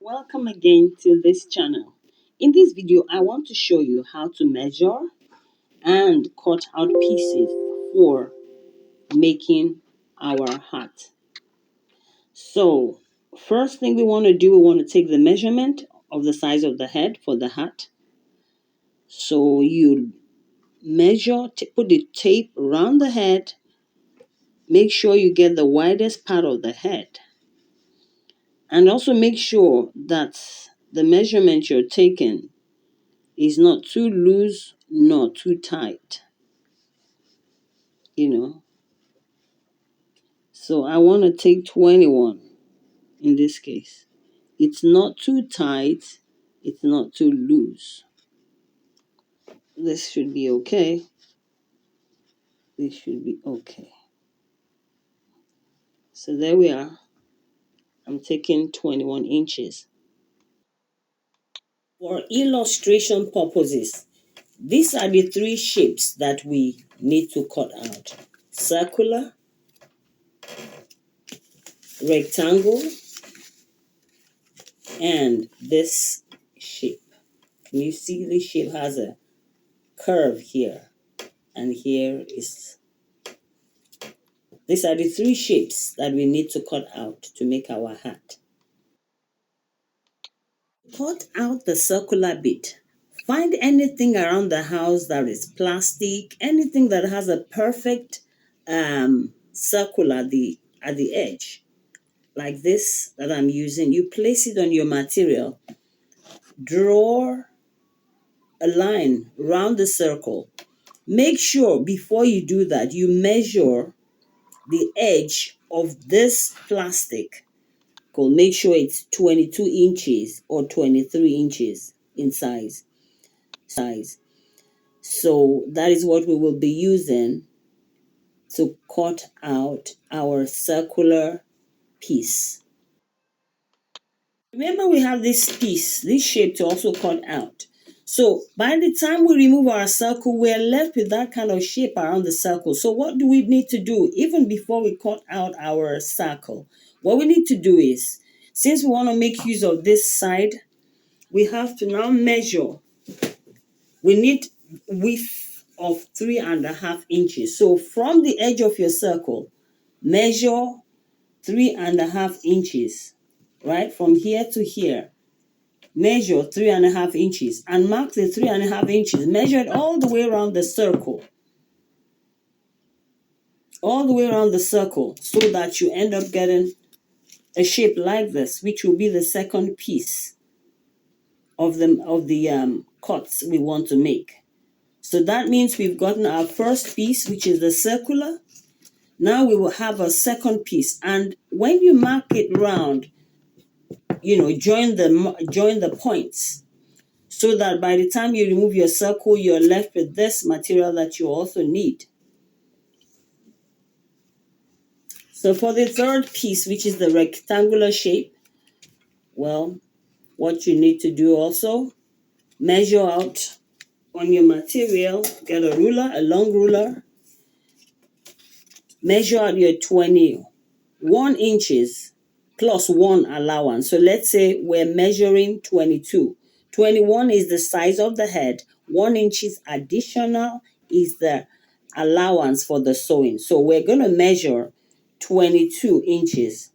Welcome again to this channel. In this video, I want to show you how to measure and cut out pieces for making our hat. So, first thing we want to do, we want to take the measurement of the size of the head for the hat. So you measure, put the tape around the head, make sure you get the widest part of the head. And also make sure that the measurement you're taking is not too loose nor too tight. So I want to take 21 in this case. It's not too tight, it's not too loose. This should be okay. This should be okay. So there we are. I'm taking 21 inches. For illustration purposes, these are the three shapes that we need to cut out: circular, rectangle, and this shape. Can you see this shape has a curve here, and here is. These are the three shapes that we need to cut out to make our hat. Cut out the circular bit. Find anything around the house that is plastic, anything that has a perfect circle at the edge, like this that I'm using. You place it on your material, draw a line around the circle. Make sure before you do that, you measure the edge of this plastic. Make sure it's 22 inches or 23 inches in size. So that is what we will be using to cut out our circular piece. Remember, we have this piece, this shape to also cut out. So by the time we remove our circle, we're left with that kind of shape around the circle. So what do we need to do even before we cut out our circle? What we need to do is, since we want to make use of this side, we have to now measure. We need width of 3.5 inches. So from the edge of your circle, measure 3.5 inches, right? From here to here. Measure 3.5 inches and mark the 3.5 inches. Measure it all the way around the circle. All the way around the circle, so that you end up getting a shape like this, which will be the second piece of the cuts we want to make. So that means we've gotten our first piece, which is the circular. Now we will have a second piece. And when you mark it round, join the points, so that by the time you remove your circle, you're left with this material that you also need. So for the third piece, which is the rectangular shape, well, what you need to do also, measure out on your material, get a ruler, a long ruler, measure out your 21 inches plus 1 allowance. So let's say we're measuring 22. 21 is the size of the head. 1 inches additional is the allowance for the sewing. So we're going to measure 22 inches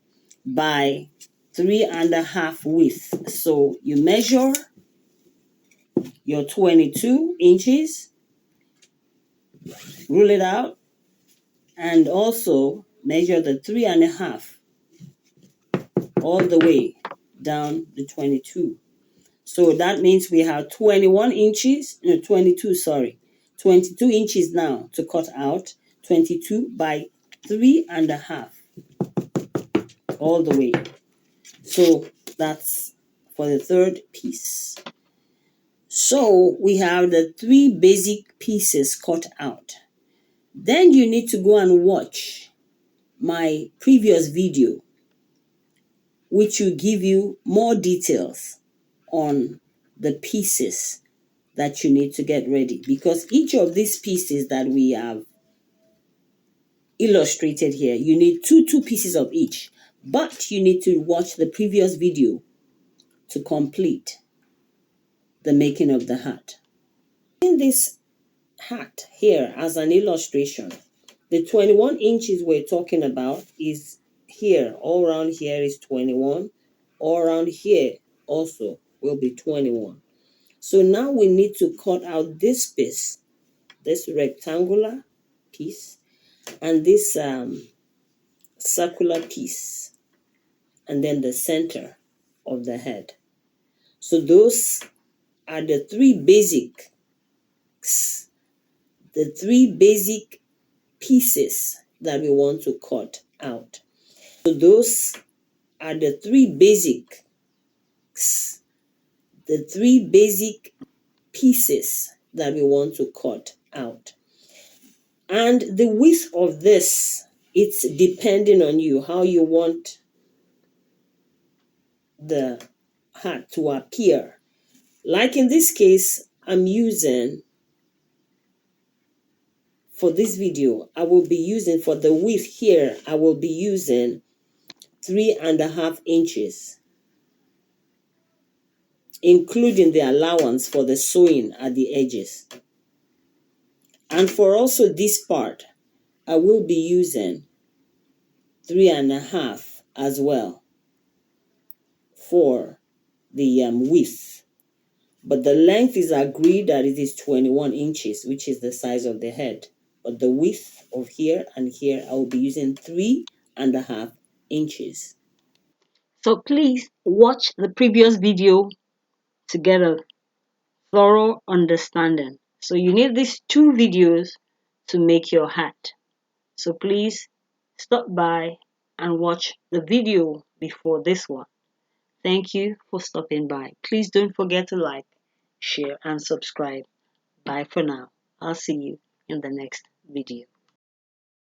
by 3.5 width. So you measure your 22 inches, rule it out, and also measure the 3.5 all the way down the 22. So that means we have 22 inches now to cut out. 22 by 3.5 all the way. So that's for the third piece. So we have the 3 basic pieces cut out. Then you need to go and watch my previous video, which will give you more details on the pieces that you need to get ready, because each of these pieces that we have illustrated here, you need two pieces of each, but you need to watch the previous video to complete the making of the hat. In this hat here as an illustration, the 21 inches we're talking about is here. All around here is 21. All around here also will be 21. So now we need to cut out this piece, this rectangular piece, and this circular piece, and then the center of the head. So those are the three basic pieces that we want to cut out. So those are the three basic pieces that we want to cut out. And the width of this, it's depending on you, how you want the hat to appear. Like in this case, I'm using, for this video, I will be using, for the width here, I will be using 3.5 inches, including the allowance for the sewing at the edges. And for also this part, I will be using 3.5 as well for the width. But the length is agreed that it is 21 inches, which is the size of the head. But the width of here and here, I will be using 3.5 inches. So please watch the previous video to get a thorough understanding. So you need these two videos to make your hat. So please stop by and watch the video before this one. Thank you for stopping by. Please don't forget to like, share, and subscribe. Bye for now. I'll see you in the next video.